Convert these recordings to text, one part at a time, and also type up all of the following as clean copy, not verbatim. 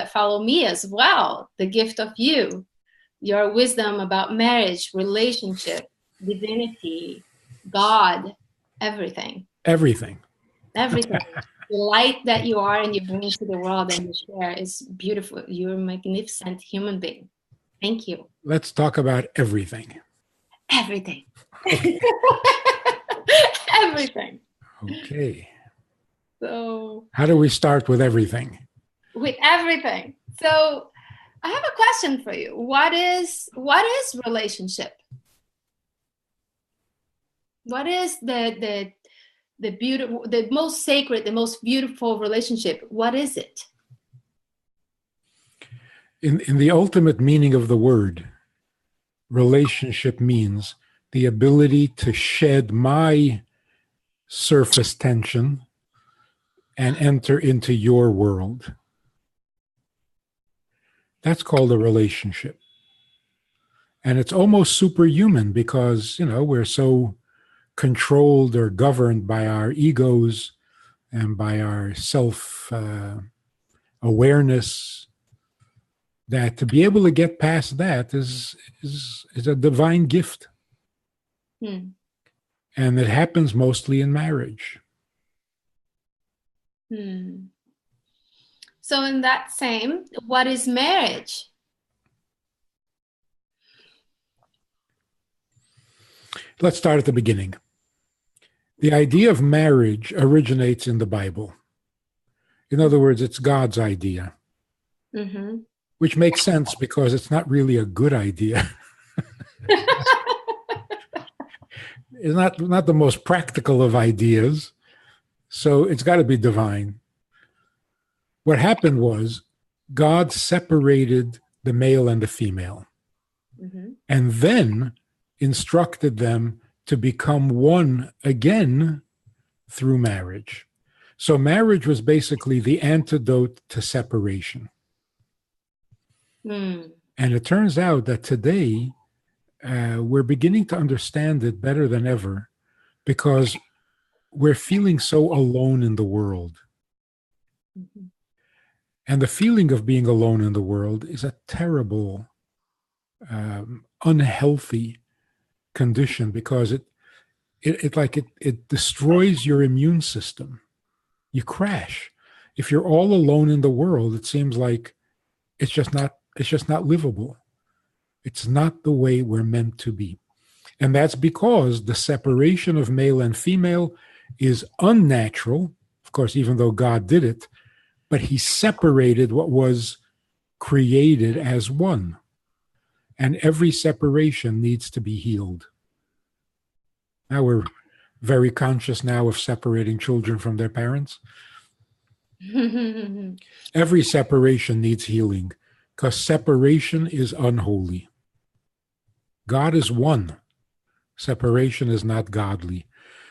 that follow me as well. The gift of you, your wisdom about marriage, relationship, divinity, God, everything. Everything. Everything. The light that you are and you bring to the world and you share is beautiful. You're a magnificent human being. Thank you. Let's talk about everything. Everything. Okay. Everything. Okay. So, How do we start with everything? with everything. So, I have a question for you. What is relationship? What is the beautiful, the most sacred, the most beautiful relationship? What is it? In the ultimate meaning of the word, relationship means the ability to shed my surface tension and enter into your world. That's called a relationship. And it's almost superhuman because, we're so controlled or governed by our egos and by our self awareness, that to be able to get past that is a divine gift. Hmm. And it happens mostly in marriage. Hmm. So in that same, what is marriage? Let's start at the beginning. The idea of marriage originates in the Bible. In other words, it's God's idea, Mm-hmm. which makes sense because it's not really a good idea. It's not the most practical of ideas, so it's got to be divine. What happened was God separated the male and the female, Mm-hmm. and then instructed them to become one again through marriage. So marriage was basically the antidote to separation. Mm. And it turns out that today we're beginning to understand it better than ever because we're feeling so alone in the world. Mm-hmm. And the feeling of being alone in the world is a terrible, unhealthy condition because it destroys your immune system. You crash. If you're all alone in the world, it seems like it's just not livable. It's not the way we're meant to be. And that's because the separation of male and female is unnatural. Of course, even though God did it, but he separated what was created as one. And every separation needs to be healed. Now we're very conscious now of separating children from their parents. Every separation needs healing because separation is unholy. God is one. Separation is not godly.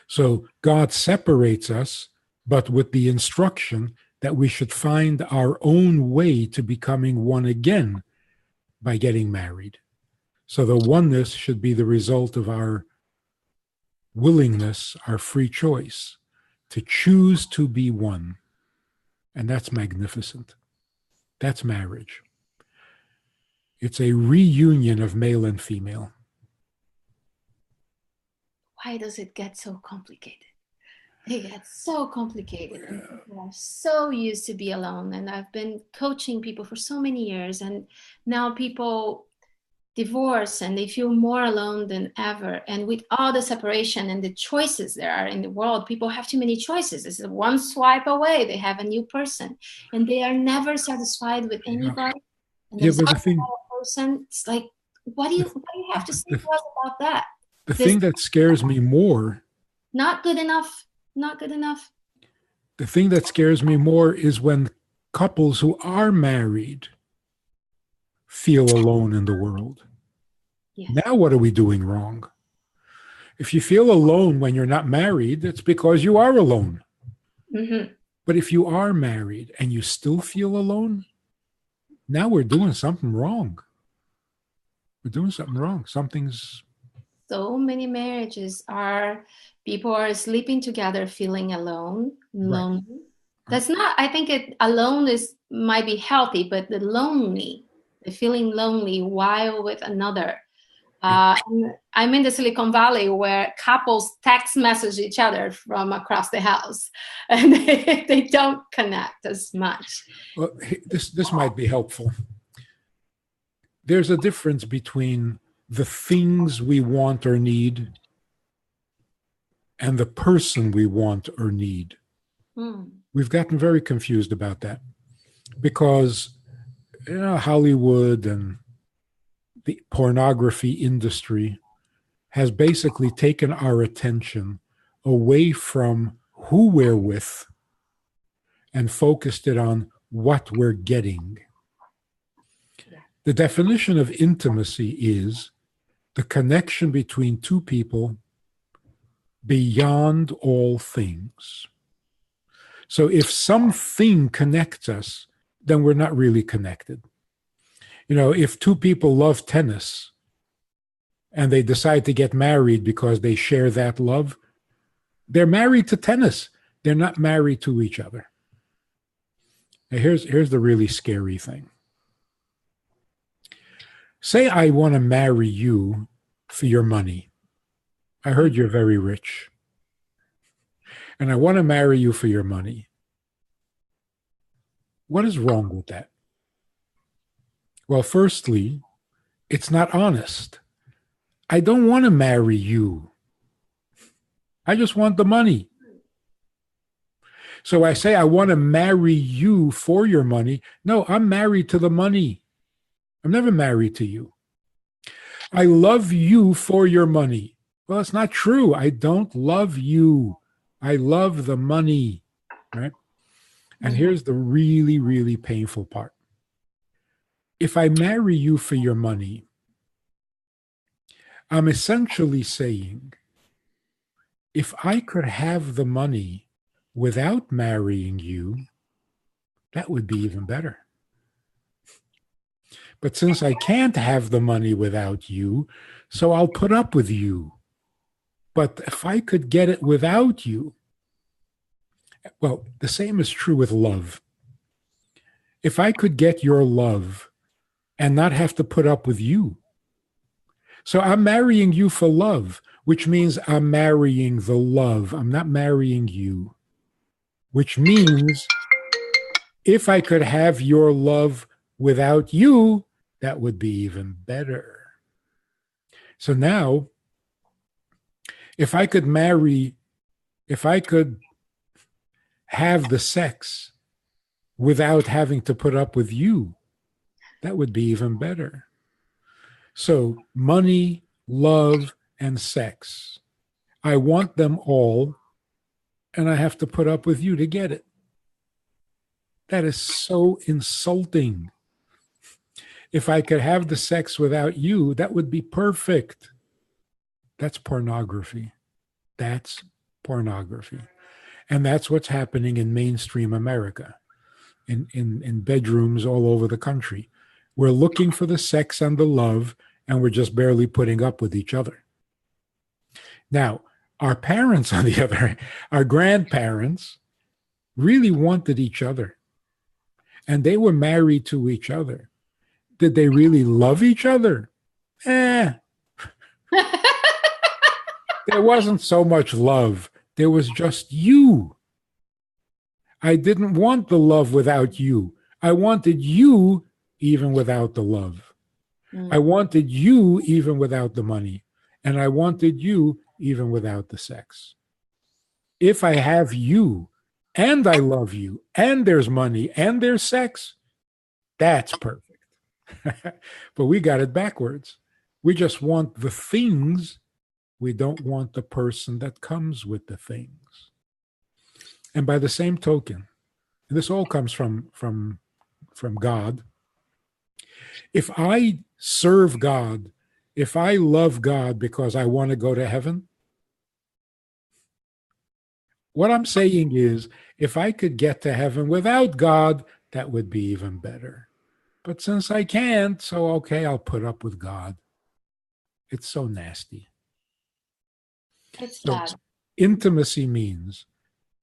So God separates us, but with the instruction that we should find our own way to becoming one again by getting married. So the oneness should be the result of our willingness, our free choice to choose to be one. And that's magnificent. That's marriage. It's a reunion of male and female. Why does it get so complicated? It gets so complicated, and people are so used to be alone. And I've been coaching people for so many years, and now people divorce and they feel more alone than ever. And with all the separation and the choices there are in the world, people have too many choices. It's one swipe away, they have a new person, and they are never satisfied with anybody. And Yeah, there's but always another person. It's like, what do you have to say to us about that? the This thing that scares me more, not good enough, not good enough. the thing that scares me more is when couples who are married feel alone in the world. Yes. Now, what are we doing wrong? If you feel alone when you're not married, it's because you are alone. Mm-hmm. But if you are married and you still feel alone, now we're doing something wrong. We're doing something wrong. Something's... So many marriages are people are sleeping together feeling alone, Right. lonely. That's not, I think it alone is might be healthy, but the feeling lonely while with another. Yeah. I'm in the Silicon Valley where couples text message each other from across the house and they don't connect as much. Well, this might be helpful. There's a difference between the things we want or need and the person we want or need. We've gotten very confused about that because Hollywood and the pornography industry has basically taken our attention away from who we're with and focused it on what we're getting. The definition of intimacy is the connection between two people beyond all things. So if something connects us, then we're not really connected. If two people love tennis and they decide to get married because they share that love, they're married to tennis. They're not married to each other. Now here's the really scary thing. Say I want to marry you for your money. I heard you're very rich. And I want to marry you for your money. What is wrong with that? Well, firstly, it's not honest. I don't want to marry you. I just want the money. So I say I want to marry you for your money. No, I'm married to the money. I'm never married to you. I love you for your money. Well, it's not true. I don't love you. I love the money, right? And here's the really, really painful part. If I marry you for your money, I'm essentially saying, if I could have the money without marrying you, that would be even better. But since I can't have the money without you, so I'll put up with you. But if I could get it without you, well, the same is true with love. If I could get your love and not have to put up with you. So I'm marrying you for love, which means I'm marrying the love. I'm not marrying you, which means if I could have your love without you, that would be even better. So now, if I could have the sex without having to put up with you, that would be even better. So money, love, and sex. I want them all, and I have to put up with you to get it. That is so insulting. If I could have the sex without you, that would be perfect. That's pornography. That's pornography. And that's what's happening in mainstream America, in bedrooms all over the country. We're looking for the sex and the love, and we're just barely putting up with each other. Now, our parents, on the other hand, our grandparents really wanted each other, and they were married to each other. Did they really love each other? There wasn't so much love. There was just you. I didn't want the love without you. I wanted you even without the love. I wanted you even without the money. And I wanted you even without the sex. If I have you and I love you and there's money and there's sex, that's perfect. But we got it backwards. We just want the things. We don't want the person that comes with the things. And by the same token, this all comes from God. If I serve God, if I love God because I want to go to heaven, what I'm saying is, if I could get to heaven without God, that would be even better. But since I can't, so okay, I'll put up with God. It's so nasty. It's So bad. intimacy means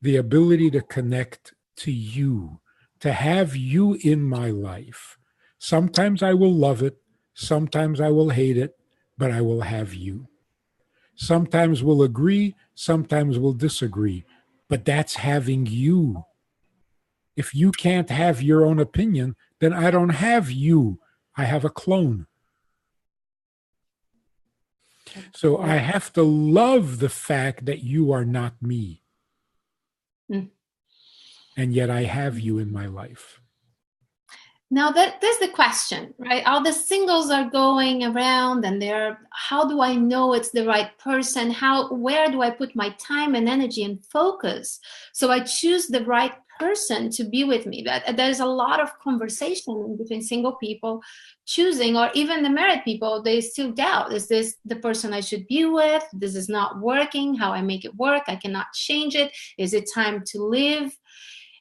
the ability to connect to you, to have you in my life. Sometimes I will love it, sometimes I will hate it, but I will have you. Sometimes we'll agree, sometimes we'll disagree, but that's having you. If you can't have your own opinion, then I don't have you. I have a clone. So I have to love the fact that you are not me. Mm. And yet I have you in my life. Now there's the question, right? All the singles are going around and how do I know it's the right person? Where do I put my time and energy and focus? So I choose the right person to be with me. But there's a lot of conversation between single people choosing, or even the married people, they still doubt, is this the person I should be with? This is not working. How I make it work? I cannot change it. Is it time to live?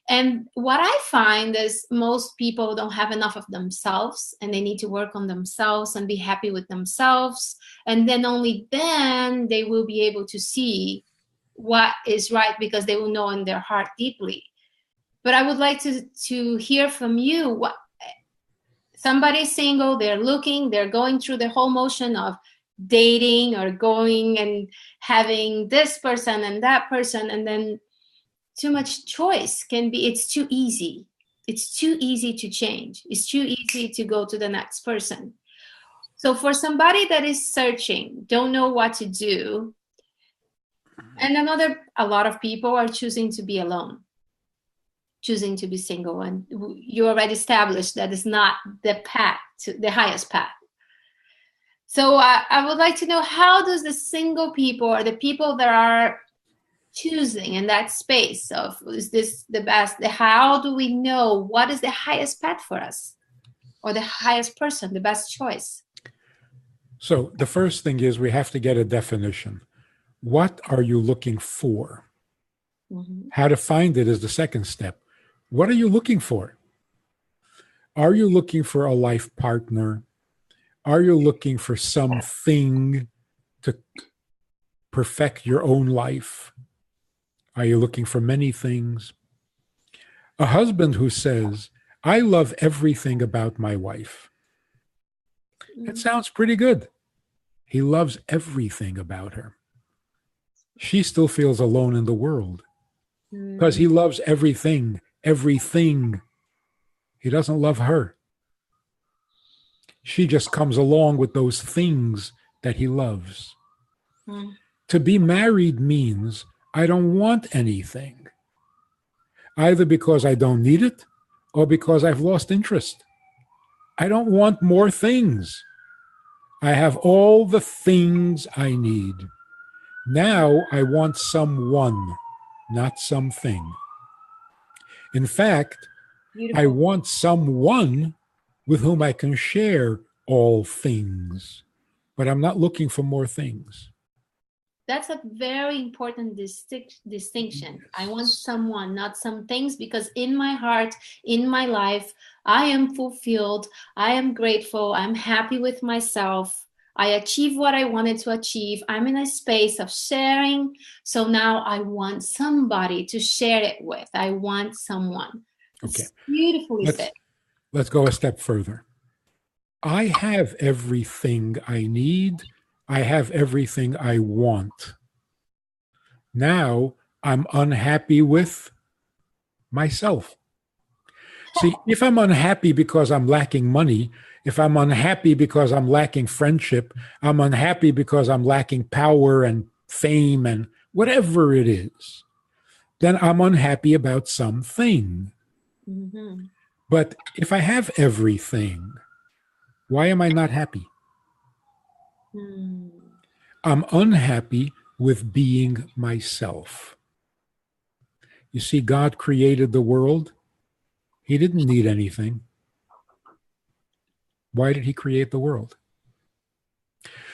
And what I find is most people don't have enough of themselves, and they need to work on themselves and be happy with themselves. And then only then they will be able to see what is right, because they will know in their heart deeply. But I would like to hear from you. What somebody's single, they're going through the whole motion of dating or going and having this person and that person, and then too much choice it's too easy. It's too easy to change. It's too easy to go to the next person. So for somebody that is searching, don't know what to do, and a lot of people are choosing to be alone, choosing to be single, and you already established that is not the path to the highest path. So I would like to know, how does the single people, or the people that are choosing in that space of, is this the best, how do we know what is the highest path for us, or the highest person, the best choice? So the first thing is we have to get a definition. What are you looking for? Mm-hmm. How to find it is the second step. What are you looking for? Are you looking for a life partner? Are you looking for something to perfect your own life? Are you looking for many things? A husband who says, I love everything about my wife. That sounds pretty good. He loves everything about her. She still feels alone in the world because he loves everything. He doesn't love her. She just comes along with those things that he loves. To be married means I don't want anything, either because I don't need it or because I've lost interest. I don't want more things. I have all the things I need. Now I want someone, not something. In fact, beautiful. I want someone with whom I can share all things, but I'm not looking for more things. That's a very important distinction. Yes. I want someone, not some things, because in my heart, in my life, I am fulfilled. I am grateful. I'm happy with myself. I achieved what I wanted to achieve. I'm in a space of sharing. So now I want somebody to share it with. I want someone. Okay. It's beautifully said. Let's go a step further. I have everything I need. I have everything I want. Now I'm unhappy with myself. See, if I'm unhappy because I'm lacking money, if I'm unhappy because I'm lacking friendship, I'm unhappy because I'm lacking power and fame and whatever it is, then I'm unhappy about something. Mm-hmm. But if I have everything, why am I not happy? I'm unhappy with being myself. You see, God created the world. He didn't need anything. Why did he create the world?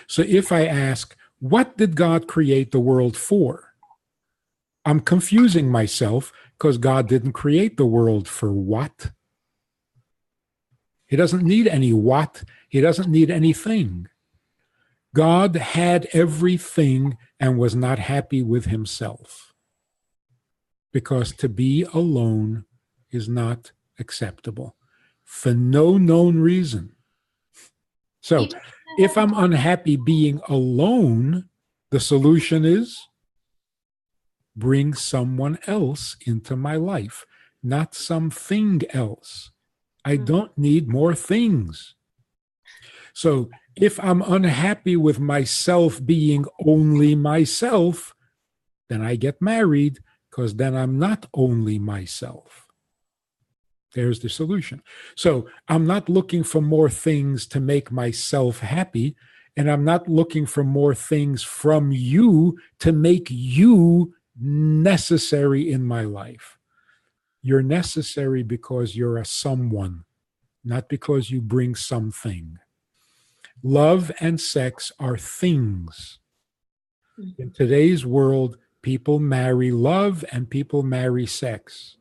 So if I ask, what did God create the world for? I'm confusing myself because God didn't create the world for what? He doesn't need any what. He doesn't need anything. God had everything and was not happy with himself. Because to be alone is not acceptable for no known reason. So if I'm unhappy being alone, the solution is bring someone else into my life, not something else. I don't need more things. So if I'm unhappy with myself being only myself, then I get married, because then I'm not only myself. There's the solution. So I'm not looking for more things to make myself happy, and I'm not looking for more things from you to make you necessary in my life. You're necessary because you're a someone, not because you bring something. Love and sex are things. In today's world, people marry love and people marry sex.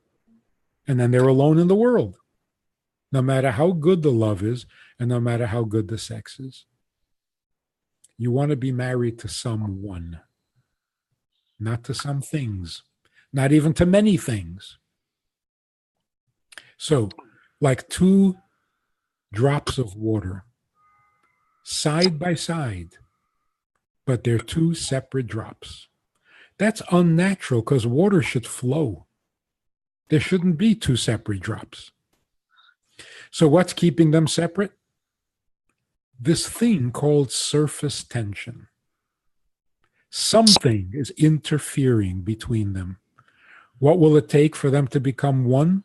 And then they're alone in the world, no matter how good the love is and no matter how good the sex is. You want to be married to someone, not to some things, not even to many things. So, like two drops of water, side by side, but they're two separate drops. That's unnatural because water should flow. There shouldn't be two separate drops. So what's keeping them separate? This thing called surface tension. Something is interfering between them. What will it take for them to become one?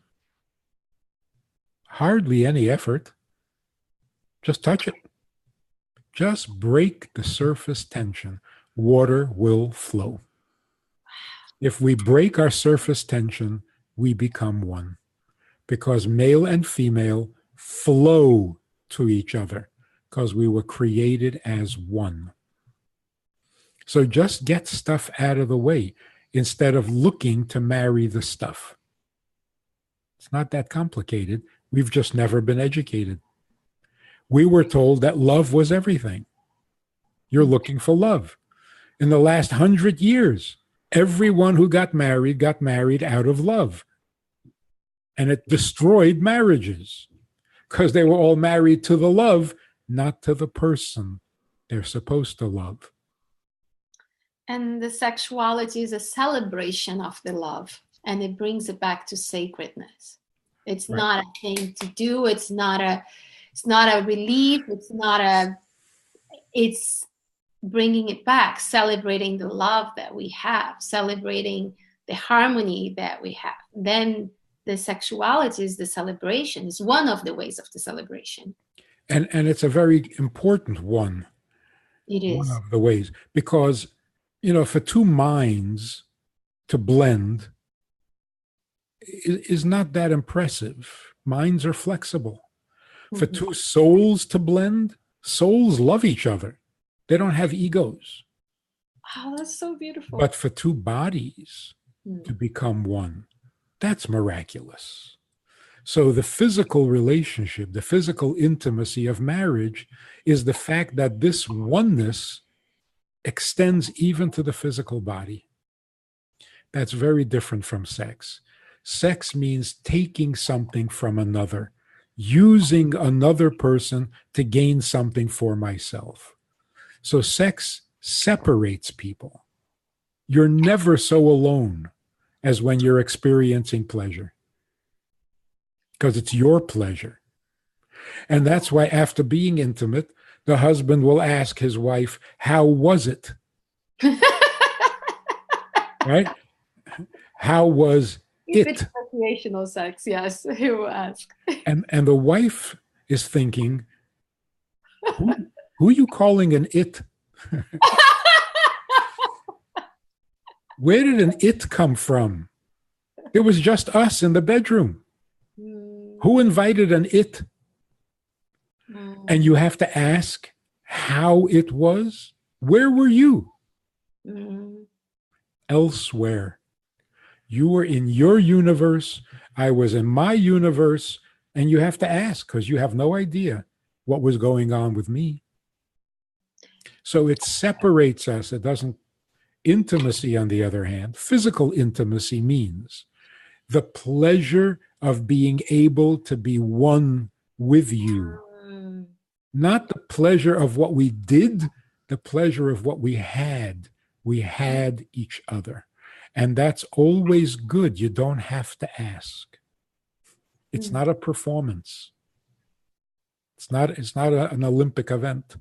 Hardly any effort. Just touch it. Just break the surface tension. Water will flow. If we break our surface tension, we become one. Because male and female flow to each other, because we were created as one. So just get stuff out of the way instead of looking to marry the stuff. It's not that complicated. We've just never been educated. We were told that love was everything. You're looking for love. In the last 100 years, everyone who got married out of love. And it destroyed marriages because they were all married to the love, not to the person they're supposed to love. And the sexuality is a celebration of the love, and it brings it back to sacredness. It's Right. not a thing to do. It's not a relief. It's bringing it back, celebrating the love that we have, celebrating the harmony that we have. Then the sexuality is the celebration, is one of the ways of the celebration. And it's a very important one. It is. One of the ways. Because, for two minds to blend is not that impressive. Minds are flexible. For two souls to blend, souls love each other. They don't have egos. Oh, that's so beautiful. But for two bodies to become one, that's miraculous. So the physical relationship, the physical intimacy of marriage is the fact that this oneness extends even to the physical body. That's very different from sex. Sex means taking something from another, using another person to gain something for myself. So sex separates people. You're never so alone as when you're experiencing pleasure, because it's your pleasure. And that's why after being intimate, the husband will ask his wife, "How was it?" Right? How was If it? it's recreational sex, yes, he will ask. And the wife is thinking, who are you calling an it? Where did an it come from? It was just us in the bedroom. Who invited an it? And you have to ask how it was. Where were you? Elsewhere. You were in your universe. I was in my universe. And you have to ask because you have no idea what was going on with me. So it separates us. It doesn't. Intimacy, on the other hand, physical intimacy means the pleasure of being able to be one with you. Mm. Not the pleasure of what we did, the pleasure of what we had. We had each other. And that's always good. You don't have to ask. It's not a performance. It's not an Olympic event.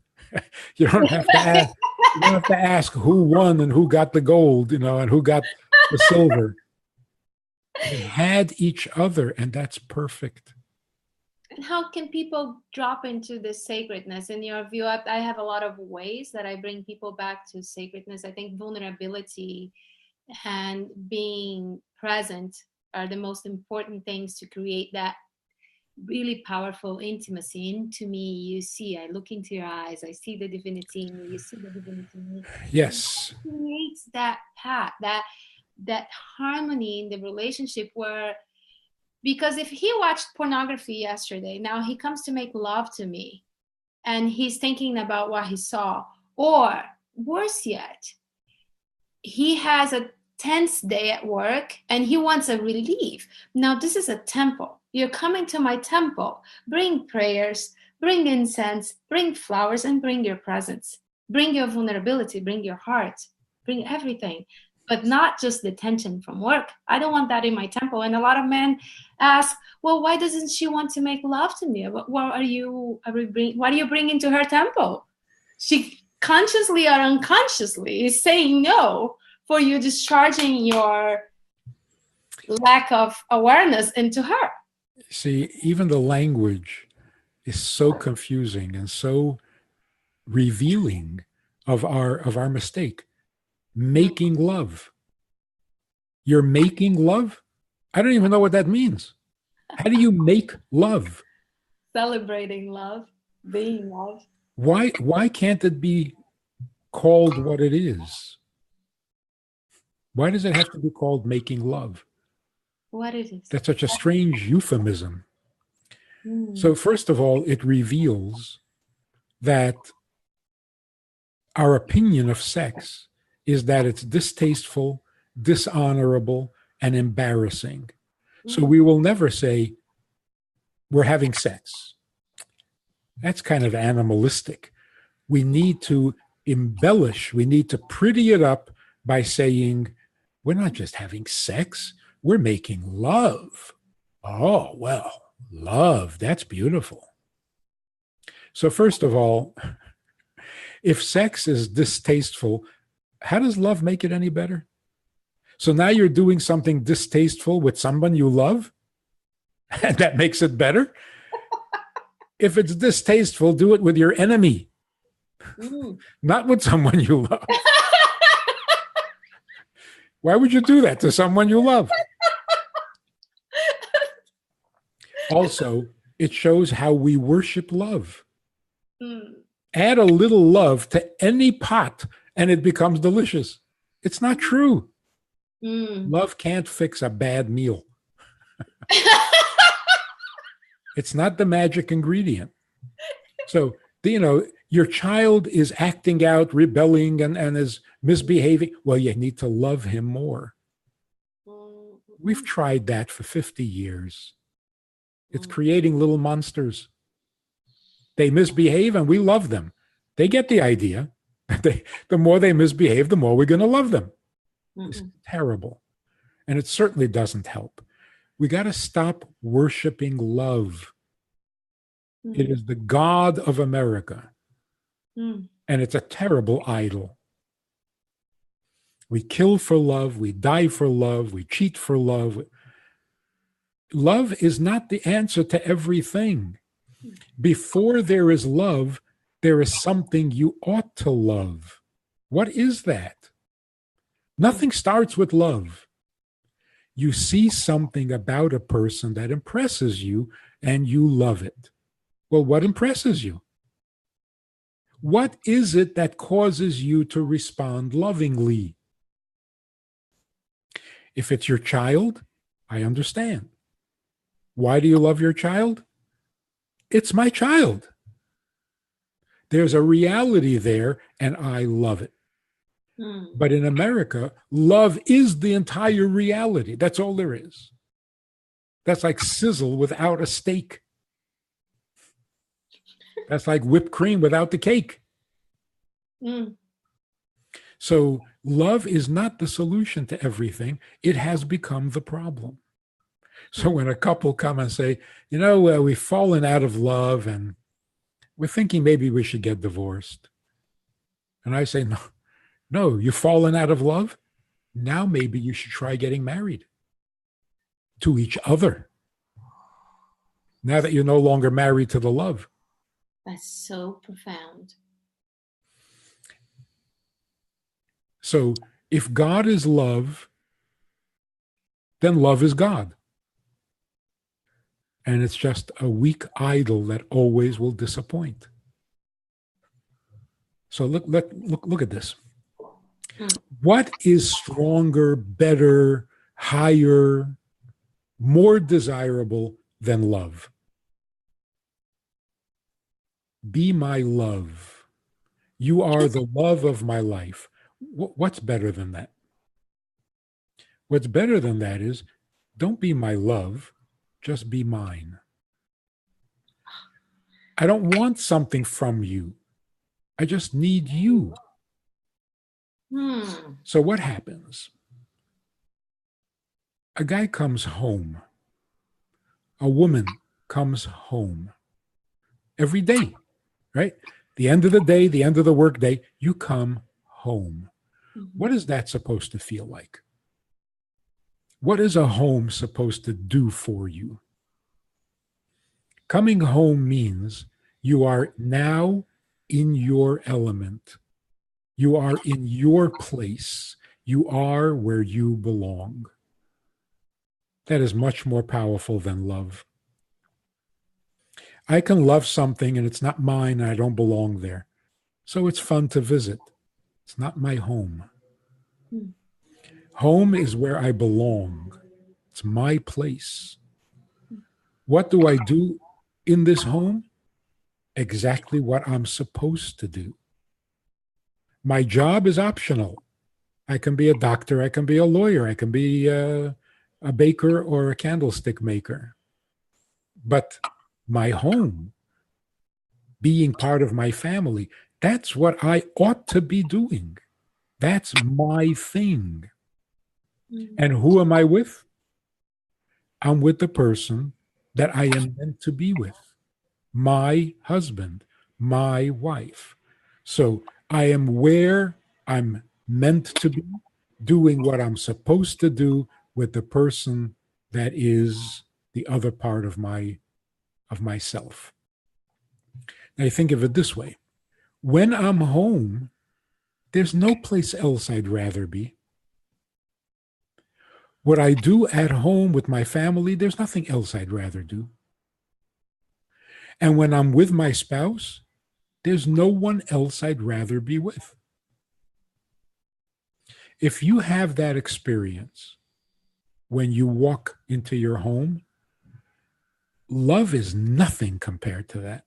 You don't have to ask. You don't have to ask who won and who got the gold, and who got the silver. We had each other, and that's perfect. And how can people drop into this sacredness? In your view, I have a lot of ways that I bring people back to sacredness. I think vulnerability and being present are the most important things to create that really powerful intimacy. Into me, you see, I look into your eyes, I see the divinity in you, you see the divinity in me. Yes. It creates that path, that harmony in the relationship where, because if he watched pornography yesterday, now he comes to make love to me and he's thinking about what he saw. Or worse yet, he has a tense day at work and he wants a relief. Now, this is a temple. You're coming to my temple. Bring prayers, bring incense, bring flowers, and bring your presence. Bring your vulnerability, bring your heart, bring everything, but not just the tension from work. I don't want that in my temple. And a lot of men ask, well, why doesn't she want to make love to me? What do you bring into her temple? She consciously or unconsciously is saying no for you discharging your lack of awareness into her. See, even the language is so confusing and so revealing of our mistake. Making love. You're making love? I don't even know what that means. How do you make love? Celebrating love, being love. Why can't it be called what it is? Why does it have to be called making love? What it is. That's such a strange euphemism. So first of all, it reveals that our opinion of sex is that it's distasteful, dishonorable, and embarrassing. So we will never say, we're having sex. That's kind of animalistic. We need to embellish, we need to pretty it up by saying, we're not just having sex, we're making love. Oh, well, love, that's beautiful. So first of all, if sex is distasteful, how does love make it any better? So now you're doing something distasteful with someone you love, and that makes it better? If it's distasteful, do it with your enemy, not with someone you love. Why would you do that to someone you love? Also, it shows how we worship love. Add a little love to any pot and it becomes delicious. It's not true. Love can't fix a bad meal. It's not the magic ingredient. So, your child is acting out, rebelling, and is misbehaving. Well, you need to love him more. We've tried that for 50 years. It's creating little monsters. They misbehave and we love them. They get the idea. The more they misbehave, the more we're going to love them. It's terrible. And it certainly doesn't help. We got to stop worshiping love. It is the God of America. And it's a terrible idol. We kill for love. We die for love. We cheat for love. Love is not the answer to everything. Before there is love, there is something you ought to love. What is that? Nothing starts with love. You see something about a person that impresses you and you love it. Well, what impresses you? What is it that causes you to respond lovingly? If it's your child, I understand. Why do you love your child? It's my child. There's a reality there, and I love it. But in America, love is the entire reality. That's all there is. That's like sizzle without a steak. That's like whipped cream without the cake. Mm. So love is not the solution to everything. It has become the problem. So when a couple come and say, we've fallen out of love and we're thinking maybe we should get divorced. And I say, no, no, you've fallen out of love. Now maybe you should try getting married to each other. Now that you're no longer married to the love. That's so profound. So if God is love, then love is God. And it's just a weak idol that always will disappoint. So look at this. What is stronger, better, higher, more desirable than love? Be my love. You are the love of my life. What's better than that? What's better than that is, don't be my love, just be mine. I don't want something from you. I just need you. So what happens? A guy comes home. A woman comes home every day, right? The end of the day, the end of the workday, you come home. What is that supposed to feel like? What is a home supposed to do for you? Coming home means you are now in your element. You are in your place. You are where you belong. That is much more powerful than love. I can love something and it's not mine and I don't belong there. So it's fun to visit. It's not my home. Home is where I belong. It's my place. What do I do in this home? Exactly what I'm supposed to do. My job is optional. I can be a doctor. I can be a lawyer. I can be a baker or a candlestick maker. But my home, being part of my family, that's what I ought to be doing. That's my thing. And who am I with? I'm with the person that I am meant to be with. My husband, my wife. So I am where I'm meant to be, doing what I'm supposed to do with the person that is the other part of myself. Now think of it this way. When I'm home, there's no place else I'd rather be. What I do at home with my family, there's nothing else I'd rather do. And when I'm with my spouse, there's no one else I'd rather be with. If you have that experience when you walk into your home, love is nothing compared to that.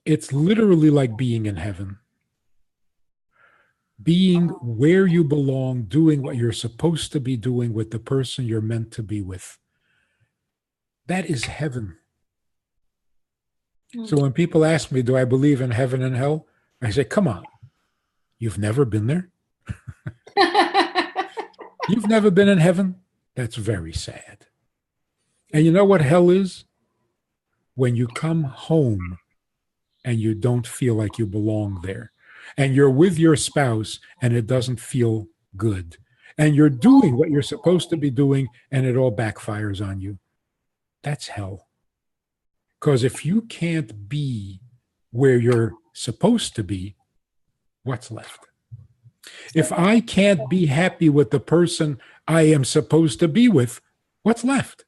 It's literally like being in heaven. Being where you belong, doing what you're supposed to be doing with the person you're meant to be with. That is heaven. So when people ask me, do I believe in heaven and hell? I say, come on. You've never been there? You've never been in heaven? That's very sad. And you know what hell is? When you come home and you don't feel like you belong there. And you're with your spouse and it doesn't feel good. And you're doing what you're supposed to be doing and it all backfires on you. That's hell. Because if you can't be where you're supposed to be, what's left? If I can't be happy with the person I am supposed to be with, what's left?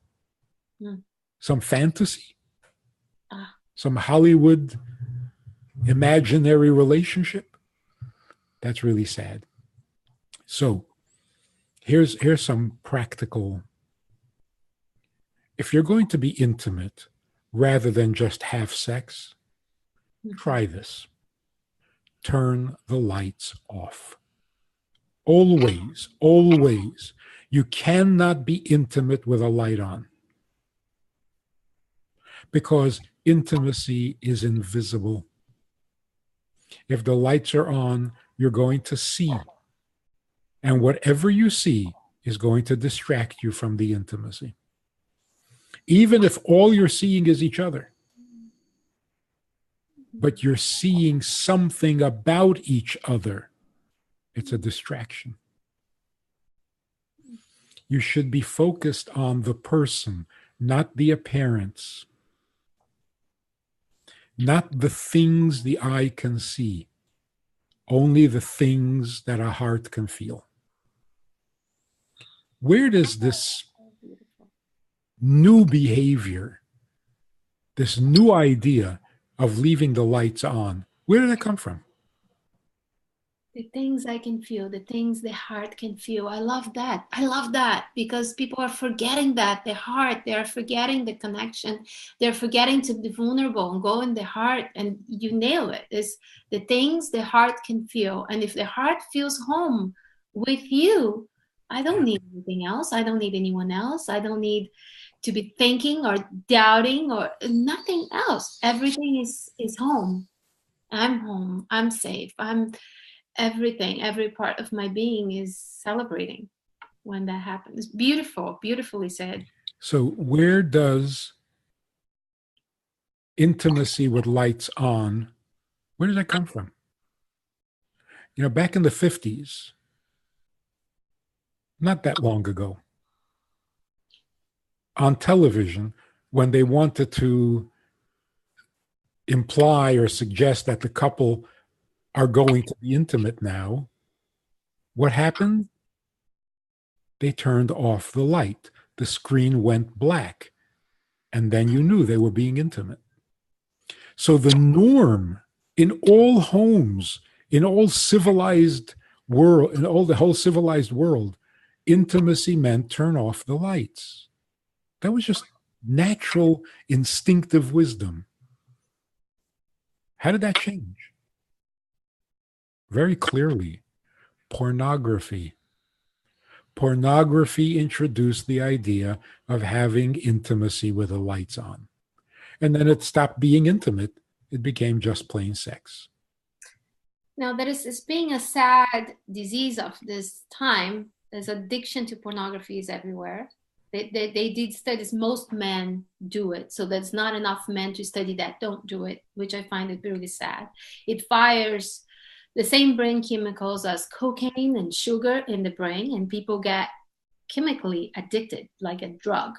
Some fantasy? Some Hollywood imaginary relationship? That's really sad. So here's some practical. If you're going to be intimate rather than just have sex, try this. Turn the lights off. Always, always. You cannot be intimate with a light on because intimacy is invisible. If the lights are on, you're going to see. And whatever you see is going to distract you from the intimacy. Even if all you're seeing is each other, but you're seeing something about each other, it's a distraction. You should be focused on the person, not the appearance, not the things the eye can see, only the things that a heart can feel. Where does this new behavior, this new idea of leaving the lights on, where did it come from? The things I can feel, the things the heart can feel. I love that. I love that because people are forgetting that, the heart, they are forgetting the connection. They're forgetting to be vulnerable and go in the heart, and you nail it. It's the things the heart can feel. And if the heart feels home with you, I don't need anything else. I don't need anyone else. I don't need to be thinking or doubting or nothing else. Everything is home. I'm home. I'm safe. I'm everything, every part of my being is celebrating when that happens. Beautiful, beautifully said. So where does intimacy with lights on, where does that come from? You know, back in the 50s, not that long ago, on television, when they wanted to imply or suggest that the couple are going to be intimate now, what happened? They turned off the light. The screen went black. And then you knew they were being intimate. So the norm in all homes, in all civilized world, in all the whole civilized world, intimacy meant turn off the lights. That was just natural, instinctive wisdom. How did that change? Very clearly, pornography. Pornography introduced the idea of having intimacy with the lights on. And then it stopped being intimate. It became just plain sex. Now, that is being a sad disease of this time. There's addiction to pornography is everywhere. They did studies. Most men do it. So there's not enough men to study that don't do it, which I find it really sad. It fires the same brain chemicals as cocaine and sugar in the brain, and people get chemically addicted like a drug.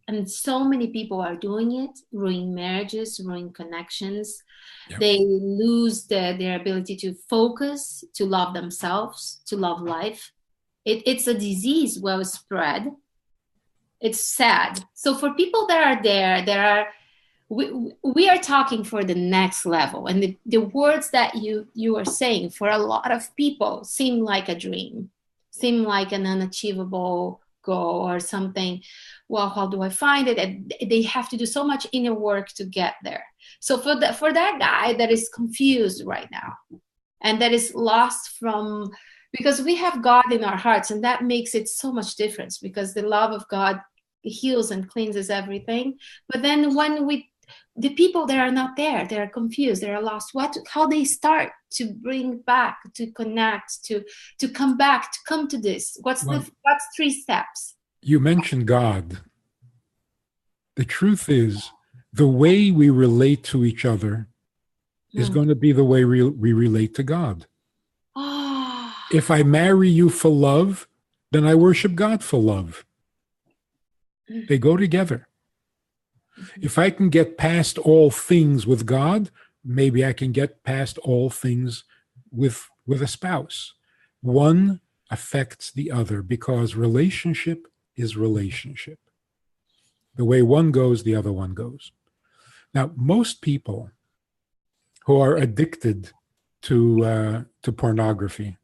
And so many people are doing it, ruining marriages, ruining connections. Yep. They lose their ability to focus, to love themselves, to love life. It's a disease well spread. It's sad. So for people that are there, we are talking for the next level. And the words that you are saying for a lot of people seem like a dream, seem like an unachievable goal or something. Well, how do I find it? And they have to do so much inner work to get there. So for that guy that is confused right now and that is lost from, because we have God in our hearts, and that makes it so much difference because the love of God heals and cleanses everything. But then when the people that are not there, they are confused, they are lost, how they start to bring back, to connect, to come back, to come to this. What's 3 steps? You mentioned God. The truth is, the way we relate to each other is going to be the way we relate to God. Oh. If I marry you for love, then I worship God for love. They go together. If I can get past all things with God, maybe I can get past all things with a spouse. One affects the other because relationship is relationship. The way one goes, the other one goes. Now, most people who are addicted to pornography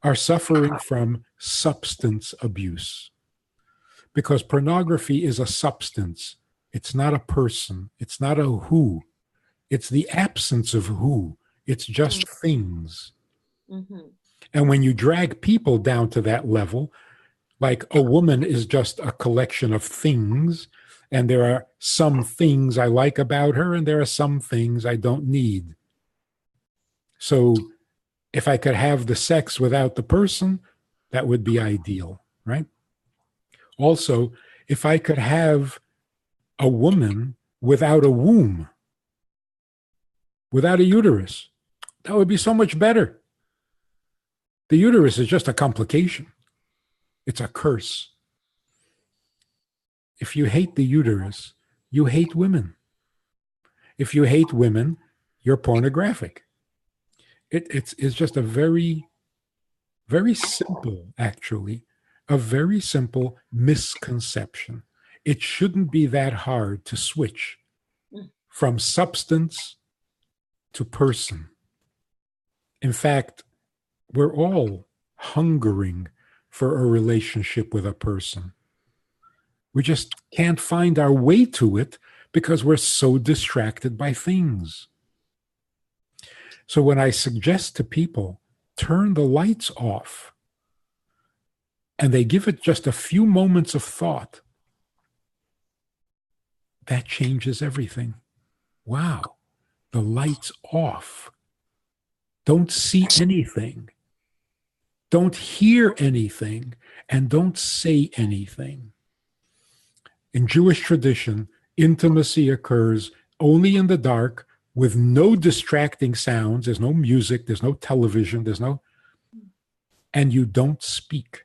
are suffering from substance abuse because pornography is a substance. It's not a person. It's not a who. It's the absence of who. It's just things. Mm-hmm. And when you drag people down to that level, Like a woman is just a collection of things, and there are some things I like about her, and there are some things I don't need. So if I could have the sex without the person, that would be ideal, right? Also, if I could have a woman without a womb, without a uterus, that would be so much better. The uterus is just a complication. It's a curse. If you hate the uterus, you hate women. If you hate women, you're pornographic. It's just a very, very simple, actually, a very simple misconception. It shouldn't be that hard to switch from substance to person. In fact, we're all hungering for a relationship with a person. We just can't find our way to it because we're so distracted by things. So when I suggest to people, turn the lights off, and they give it just a few moments of thought, that changes everything. Wow, the lights off. Don't see anything. Don't hear anything, and don't say anything. In Jewish tradition, intimacy occurs only in the dark with no distracting sounds. There's no music, there's no television, and you don't speak.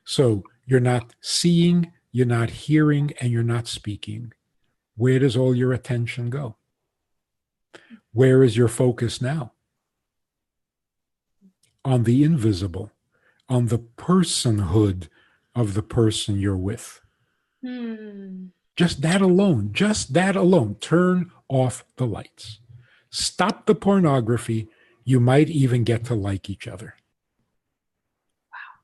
So you're not seeing, you're not hearing, and you're not speaking. Where does all your attention go? Where is your focus now? On the invisible, on the personhood of the person you're with. Just that alone. Turn off the lights. Stop the pornography. You might even get to like each other. Wow.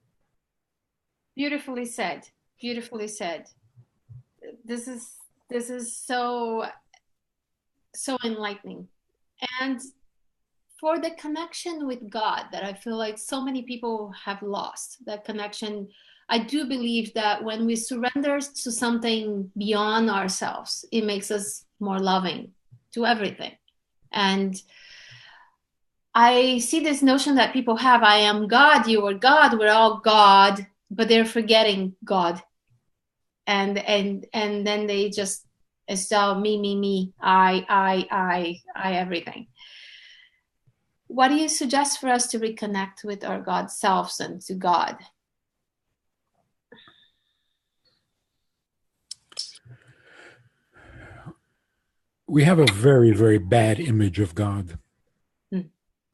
Beautifully said. Beautifully said. This is so enlightening. And for the connection with God that I feel like so many people have lost, that connection, I do believe that when we surrender to something beyond ourselves, it makes us more loving to everything. And I see this notion that people have, I am God, you are God, we're all God, but they're forgetting God. And then they just, it's all me, I, everything. What do you suggest for us to reconnect with our God selves and to God? We have a very, very bad image of God.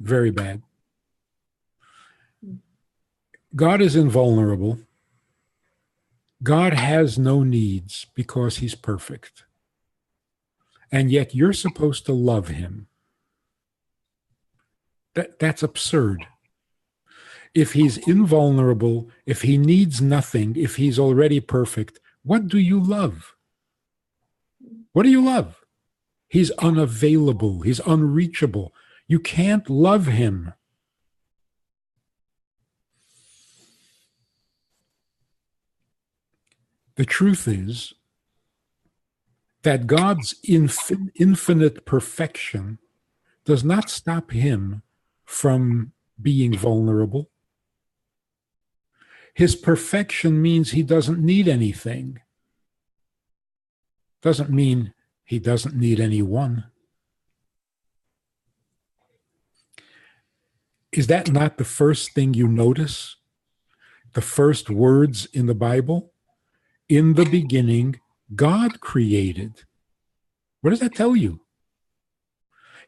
Very bad. God is invulnerable. God has no needs because he's perfect. And yet you're supposed to love him. That's absurd. If he's invulnerable, if he needs nothing, if he's already perfect, what do you love? What do you love? He's unavailable. He's unreachable. You can't love him. The truth is that God's infinite perfection does not stop him from being vulnerable. His perfection means he doesn't need anything. Doesn't mean he doesn't need anyone. Is that not the first thing you notice? The first words in the Bible? In the beginning, God created. What does that tell you?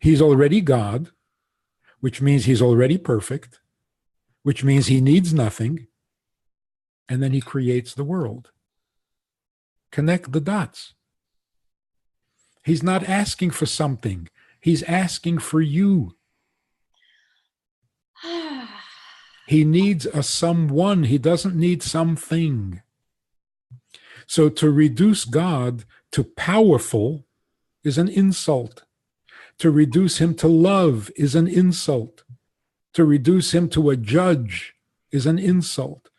He's already God, which means he's already perfect, which means he needs nothing, and then he creates the world. Connect the dots. He's not asking for something. He's asking for you. He needs a someone. He doesn't need something. So to reduce God to powerful is an insult. To reduce him to love is an insult. To reduce him to a judge is an insult.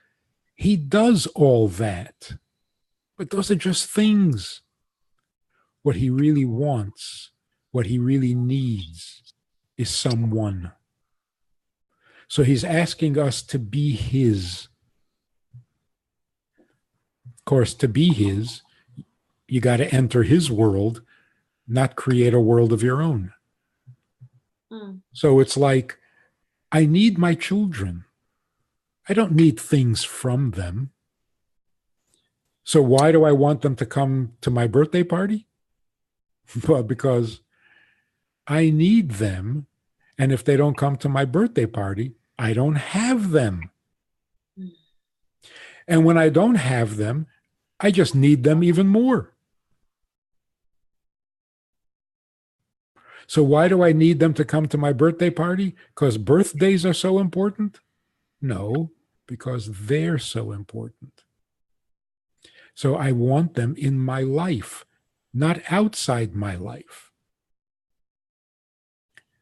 He does all that, but those are just things. What he really wants, what he really needs is someone. So he's asking us to be his. Of course, to be his, you got to enter his world, not create a world of your own. So it's like, I need my children. I don't need things from them. So why do I want them to come to my birthday party? Well, because I need them. And if they don't come to my birthday party, I don't have them. And when I don't have them, I just need them even more. So why do I need them to come to my birthday party? Because birthdays are so important? No, because they're so important. So I want them in my life, not outside my life.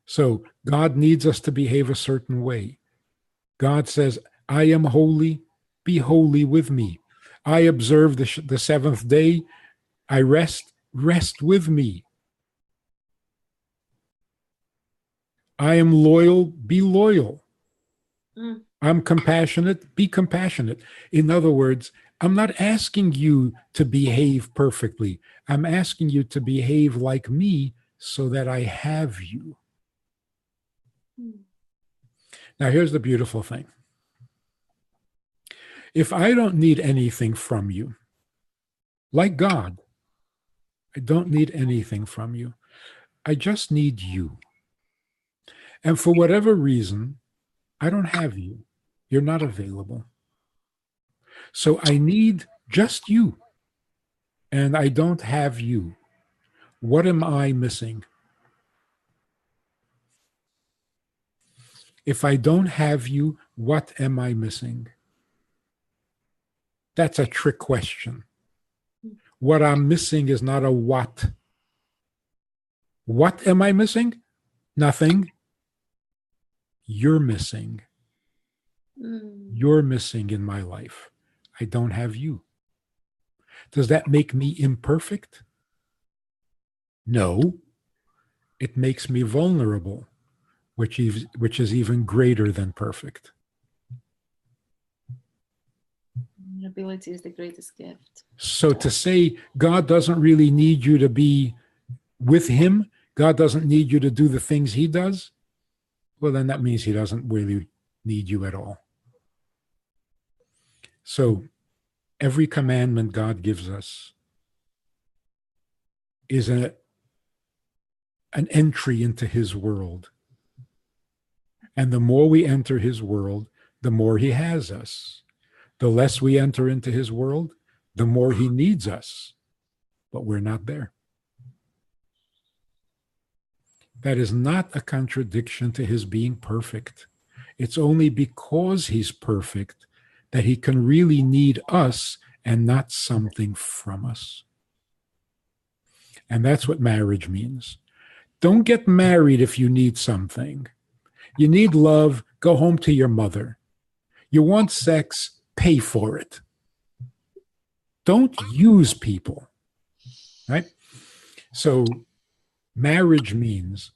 So God needs us to behave a certain way. God says, I am holy, be holy with me. I observe the seventh day, I rest with me. I am loyal, be loyal. I'm compassionate, be compassionate. In other words, I'm not asking you to behave perfectly. I'm asking you to behave like me so that I have you. Now, here's the beautiful thing. If I don't need anything from you, like God, I don't need anything from you. I just need you. And for whatever reason, I don't have you. You're not available. So I need just you. And I don't have you. What am I missing? If I don't have you, what am I missing? That's a trick question. What I'm missing is not a what. What am I missing? Nothing. You're missing. You're missing in my life. I don't have you. Does that make me imperfect? No. It makes me vulnerable, which is even greater than perfect. Vulnerability is the greatest gift. So to say God doesn't really need you to be with him, God doesn't need you to do the things he does, well, then that means he doesn't really need you at all. So every commandment God gives us is an entry into his world. And the more we enter his world, the more he has us. The less we enter into his world, the more he needs us. But we're not there. That is not a contradiction to his being perfect. It's only because he's perfect that he can really need us and not something from us. And that's what marriage means. Don't get married if you need something. You need love, go home to your mother. You want sex, pay for it. Don't use people, right? So marriage means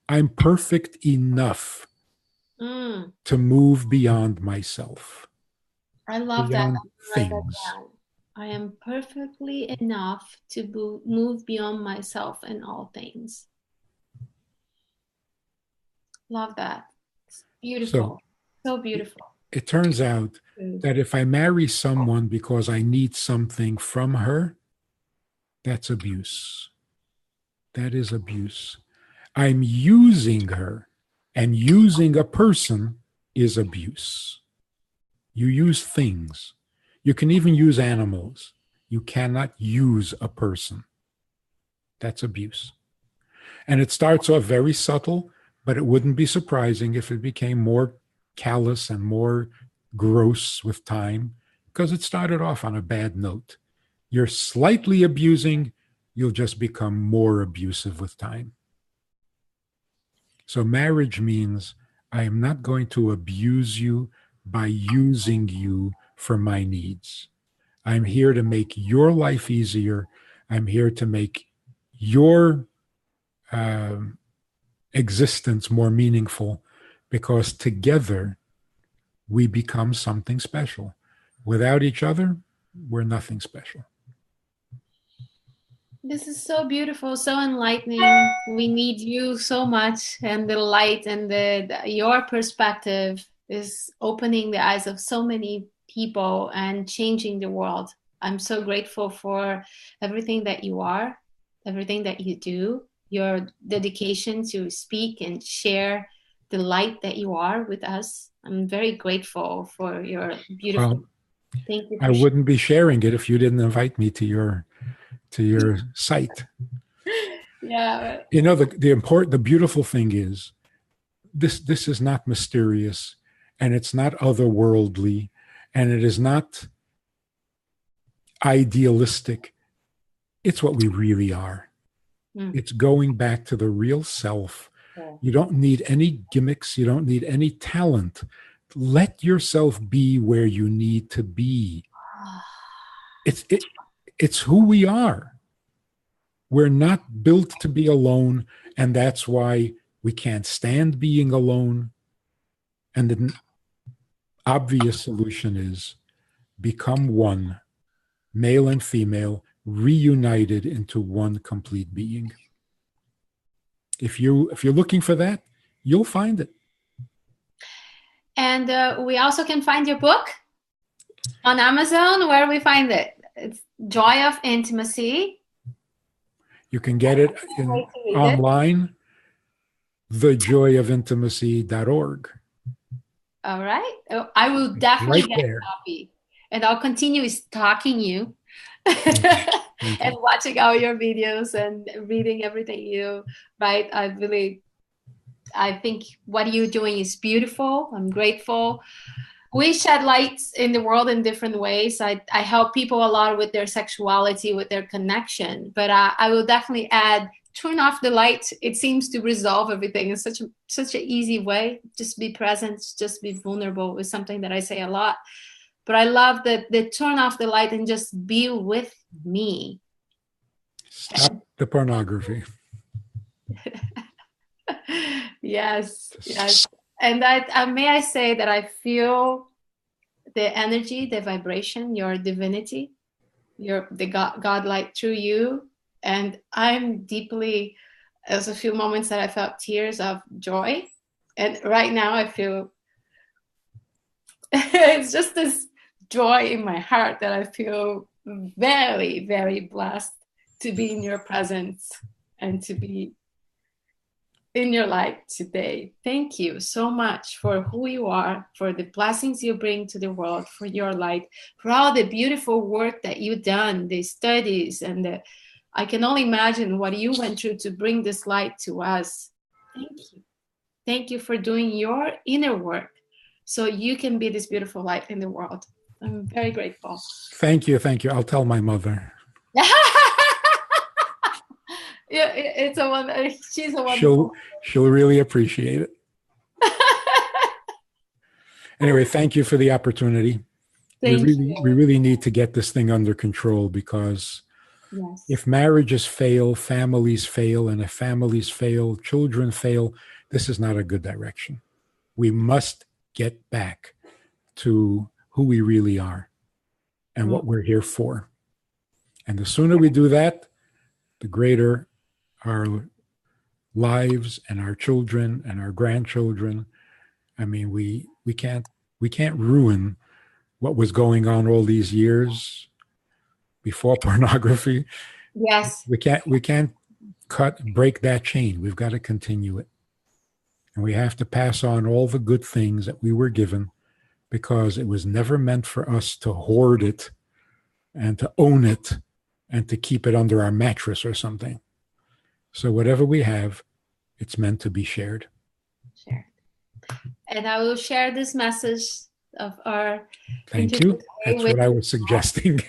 I'm perfect enough to move beyond myself. I love beyond that. things. I am perfectly enough to move beyond myself in all things. Love that. It's beautiful. So beautiful. It turns out that if I marry someone because I need something from her, that's abuse. That is abuse. I'm using her, and using a person is abuse. You use things. You can even use animals. You cannot use a person. That's abuse. And it starts off very subtle, but it wouldn't be surprising if it became more callous and more gross with time, because it started off on a bad note. You're slightly abusing, you'll just become more abusive with time. So marriage means I am not going to abuse you by using you for my needs. I'm here to make your life easier. I'm here to make your um, existence more meaningful, because together we become something special. Without each other, we're nothing special. This is so beautiful, so enlightening. We need you so much, and the light and your perspective is opening the eyes of so many people and changing the world. I'm so grateful for everything that you are, everything that you do, your dedication to speak and share the light that you are with us. I'm very grateful for your beautiful. Well, Thank you I for sharing. wouldn't be sharing it if you didn't invite me to your site. Yeah. You know, the beautiful thing is this is not mysterious, and it's not otherworldly, and it is not idealistic. It's what we really are. Mm. It's going back to the real self. You don't need any gimmicks. You don't need any talent. Let yourself be where you need to be. It's who we are. We're not built to be alone, and that's why we can't stand being alone. And the obvious solution is become one, male and female, reunited into one complete being. If you're looking for that, you'll find it. And we also can find your book on Amazon. Where we find it? It's Joy of Intimacy. You can get it online, thejoyofintimacy.org. All right. I will definitely Right get there. a copy. And I'll continue stalking you and watching all your videos and reading everything you write. I think what you're doing is beautiful. I'm grateful. We shed lights in the world in different ways. I help people a lot with their sexuality, with their connection. But I will definitely add, turn off the light. It seems to resolve everything in such an easy way. Just be present, just be vulnerable is something that I say a lot. But I love the turn off the light and just be with me. Stop the pornography. Yes, yes. And may I say that I feel the energy, the vibration, your divinity, the God light through you. And I'm deeply, there's a few moments that I felt tears of joy. And right now I feel it's just this joy in my heart that I feel very, very blessed to be in your presence and to be in your life today. Thank you so much for who you are, for the blessings you bring to the world, for your light, for all the beautiful work that you've done, the studies, and I can only imagine what you went through to bring this light to us. Thank you. Thank you for doing your inner work so you can be this beautiful light in the world. I'm very grateful. Thank you. Thank you. I'll tell my mother. Yeah, she's a wonderful. She'll really appreciate it. Anyway, thank you for the opportunity. We really need to get this thing under control, because yes. If marriages fail, families fail, and if families fail, children fail, this is not a good direction. We must get back to who we really are and what we're here for. And the sooner we do that, the greater our lives and our children and our grandchildren. I mean, we can't ruin what was going on all these years before pornography. Yes. We can't break that chain. We've got to continue it. And we have to pass on all the good things that we were given, because it was never meant for us to hoard it and to own it and to keep it under our mattress or something. So whatever we have, it's meant to be shared. Shared. And I will share this message of our Thank you. That's what I was suggesting.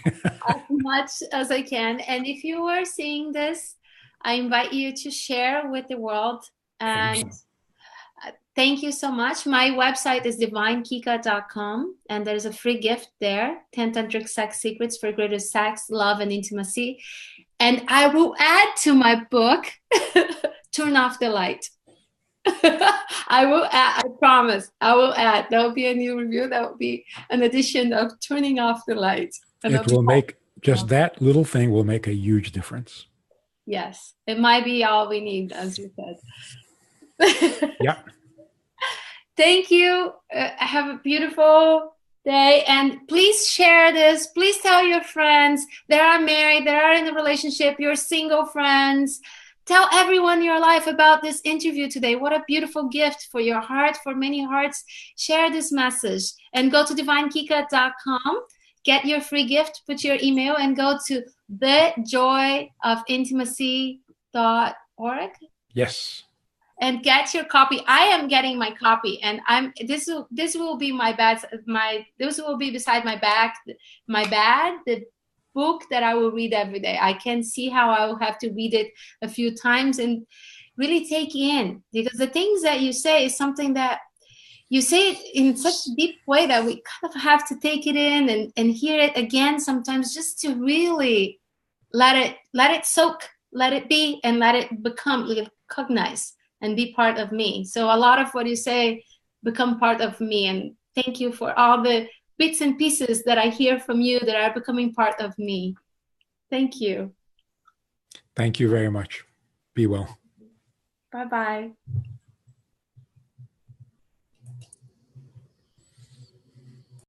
As much as I can. And if you are seeing this, I invite you to share with the world. And Thank you so much. My website is divinekika.com, and there's a free gift there, 10 tantric sex secrets for greater sex, love, and intimacy. And I will add to my book, Turn Off the Light. I will add, I promise, I will add. There will be a new review. That will be an addition of Turning Off the Light. And It it'll be, will make, just that little thing will make a huge difference. yes, it might be all we need, as you said. Yeah. Thank you. Have a beautiful day. And please share this. Please tell your friends that are married, that are in a relationship, your single friends. Tell everyone in your life about this interview today. What a beautiful gift for your heart, for many hearts. Share this message and go to divinekika.com. Get your free gift, put your email, and go to thejoyofintimacy.org Yes. and get your copy. I am getting my copy, and this will be my this will be beside my bed, the book that I will read every day. I can see how I will have to read it a few times and really take in, because the things that you say is something that you say it in such a deep way that we kind of have to take it in and hear it again sometimes, just to really let it soak, let it be, and let it become, recognize and be part of me. So a lot of what you say become part of me. And thank you for all the bits and pieces that I hear from you that are becoming part of me. Thank you. Thank you very much. Be well. Bye-bye.